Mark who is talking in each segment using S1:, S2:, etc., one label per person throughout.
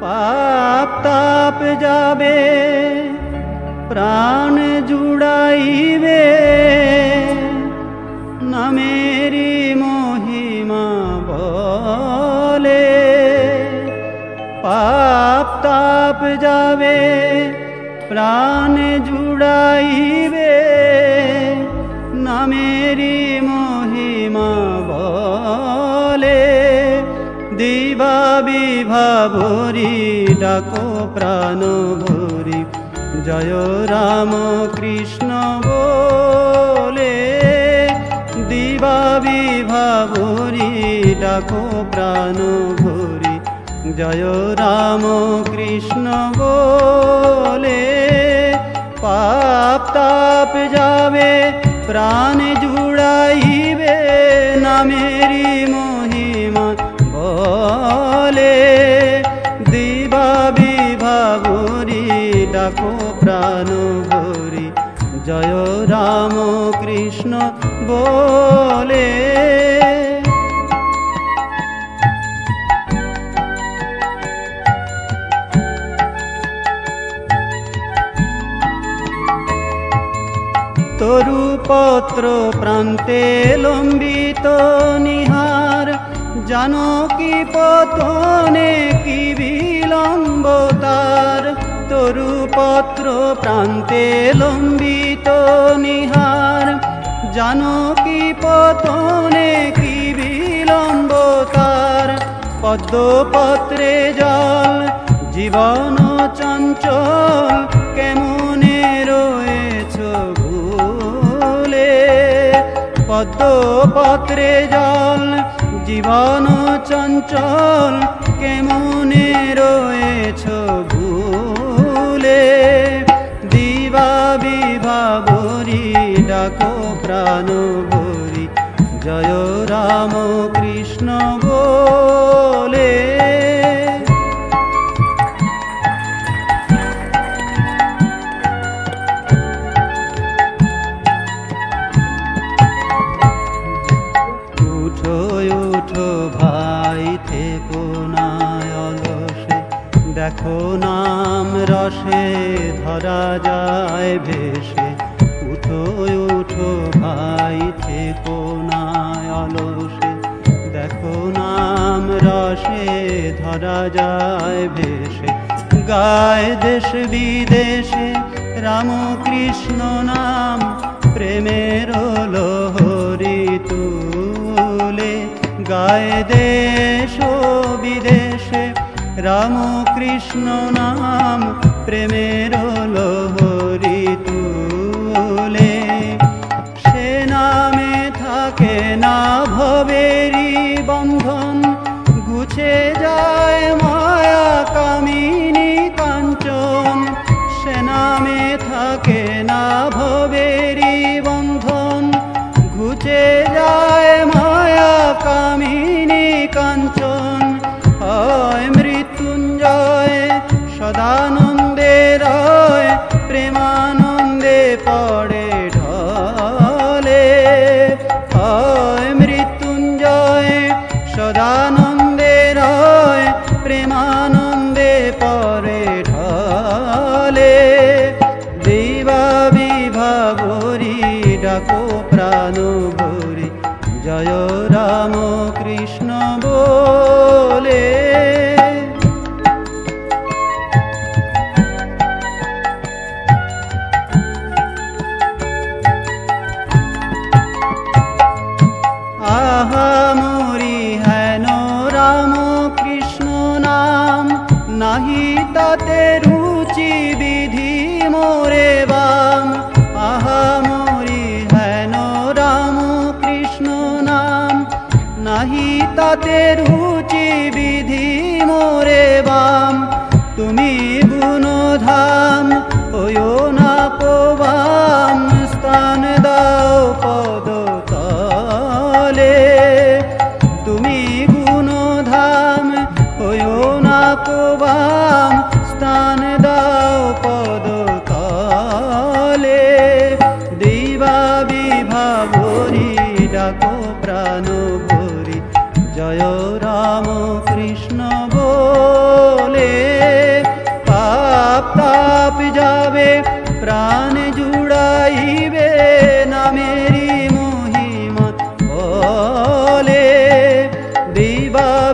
S1: পাপ তাপ যাবে প্রাণ জুড়াইবে নামেরি মহিমা বলে। পাপ তাপ যাবে প্রাণ জুড়াইবে নামেরি মহিমা বলে। দিবা বিভাবরি ডাকো প্রাণ ভরি জয় রাম কৃষ্ণ বলে। দিবা বিভাবরি ডাকো প্রাণ ভরি জয় রাম কৃষ্ণ বলে। পাপ তাপ যাবে প্রাণ জুড়াইবে নামেরি মহিমা বলে। দিবা বিভাবরি ডাকো প্রাণ ভরি জয় রাম কৃষ্ণ বলে। তরুপত্র প্রান্তে লম্বিত নিহার জানকী পতনে কি বিলম্ব তার। তরুপত্র প্রান্তে লম্বিত নিহার জানকী পতনে কি বিলম্ব তার। পদ্মপত্রে জল জীবন চঞ্চল কেমনে রয়েছ ভুলে। পদ্মপত্রে জল জীবন চঞ্চল কেমনে রয়েছ ভুলে। দিবা বিভাবরি ডাকো প্রাণ ভরি জয় রাম কৃষ্ণ বলে। উঠো উঠো ভাই থেকো না অলসে দেখো নাম রসে ধরা যায় ভেসে। উঠো উঠো ভাই থেকো না অলসে দেখো নাম রসে ধরা যায় ভেসে। গায় দেশ বিদেশে রাম কৃষ্ণ নাম প্রেমের লহরী তুলে। গায় দেশ বিদেশে রাম কৃষ্ণ নাম প্রেমের লহরী তুলে। সে নামে থাকে না ভবেরি বন্ধন ঘুচে যায় মায়া কামিনী কাঞ্চন। সে নামে থাকে না ভবেরি বন্ধন ঘুচে যায় মায়া কামিনী কাঞ্চন। হয় মৃত্যুঞ্জয় সদানন্দে রয় প্রেমানন্দে পড়ে ঢলে। হয় মৃত্যুঞ্জয় সদানন্দে রয় প্রেমানন্দে পড়ে ঢলে। দিবা বিভাবরি ডাকো প্রাণ ভরি জয় রাম কৃষ্ণ বলে। আহা মরি হেন রাম কৃষ্ণ নাম নাহি তাতে রুচি বিধি মোরে বাম। আহা মরি হেন রাম কৃষ্ণ নাম নাহি তাতে রুচি বিধি মোরে বাম। তুমি গুণধাম হইও না পবাম স্থান দাও পদ তলে। তুমি গুণধাম হইও না পবাম স্থান দাও পদ তলে। দিবা বিভাবরি ডাকো প্রাণ ভরি জয় রাম কৃষ্ণ বলে।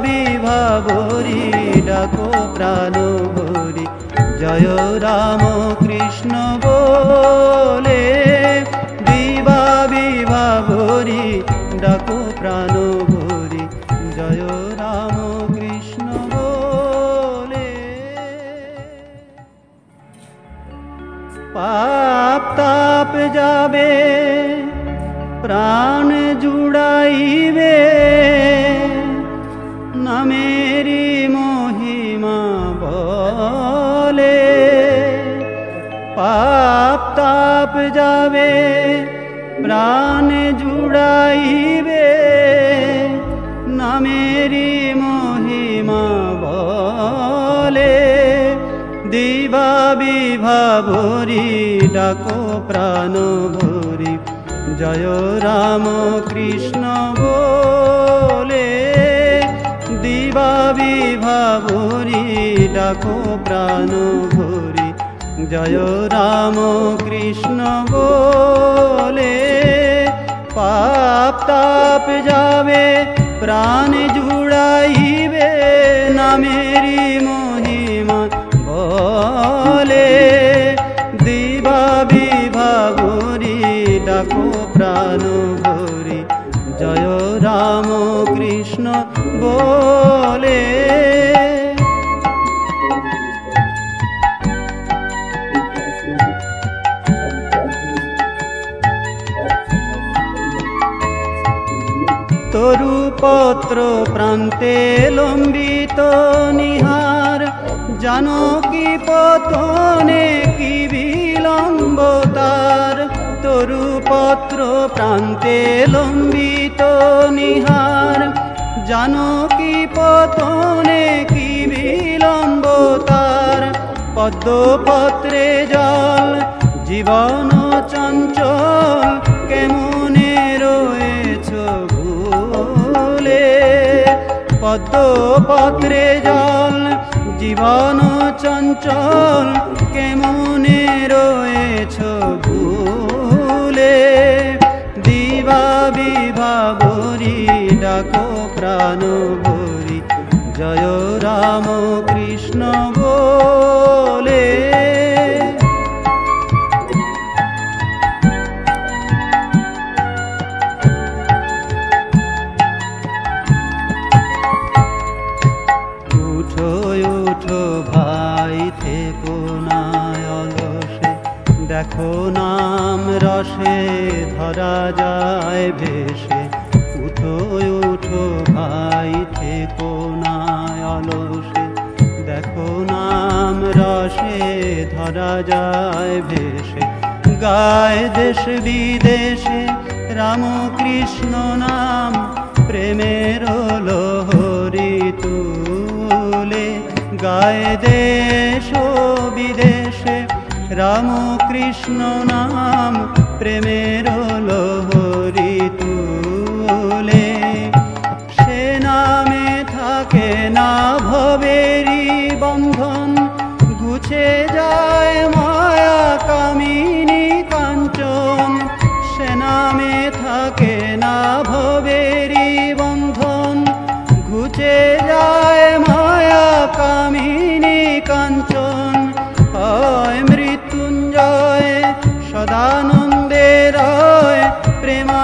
S1: বিভাবরি ডাকো প্রাণ ভরি জয় রাম কৃষ্ণ বলে দিবা বিভাবরি ডাকো প্রাণ ভরি জয় রাম কৃষ্ণ বলে। পাপ তাপ যাবে প্রাণ জুড়াইবে নামেরি মহিমা বলে। পাপ তাপ যাবে প্রাণ জুড়াইবে নামেরি মহিমা বলে। দিবা বিভাবরি ডাকো প্রাণ ভরি জয় রাম কৃষ্ণ বলে দিবা বিভাবরি ডাকো প্রাণ ভরি জয় রাম কৃষ্ণ বলে। পাপ তাপ যাবে প্রাণ জুড়াইবে নামেরি মহিমা বলে। দিবা বিভাবরি ডাকো প্রাণ ভরি জয় রাম কৃষ্ণ বলে। তরুপত্র প্রান্তে লম্বিত নিহার জানকী পতনে কি বিলম্ব তার। তরুপত্র প্রান্তে লম্বিত নিহার জানকী পতনে কি বিলম্ব তার। পদ্মপত্রে জল জীবন চঞ্চল কেমনে রয়েছ ভুলে। পদ্মপত্রে জল জীবন চঞ্চল কেমনে রয়েছ ভুলে। দিবা বিভাবরি ডাকো প্রাণ ভরি জয় রাম কৃষ্ণ বলে। উঠো উঠো ভাই থেকো না অলসে দেখো নাম রসে ধরা যায় ভেসে। উঠো উঠো ভাই থেকো না অলসে দেখো নাম রসে ধরা যায় ভেসে। গায় দেশ বিদেশে রাম কৃষ্ণ নাম প্রেমের লহরী তুলে। গায় দেশ বিদেশে রাম কৃষ্ণ নাম প্রেমের লহরী তুলে। সে নামে থাকে না ভবেরি বন্ধন ঘুচে যায় মায়া কামিনী কাঞ্চন। সে নামে থাকে না ভবেরি বন্ধন ঘুচে যায় মায়া কামিনী কাঞ্চন। হয় মৃত্যুঞ্জয় সদানন্দের প্রেমা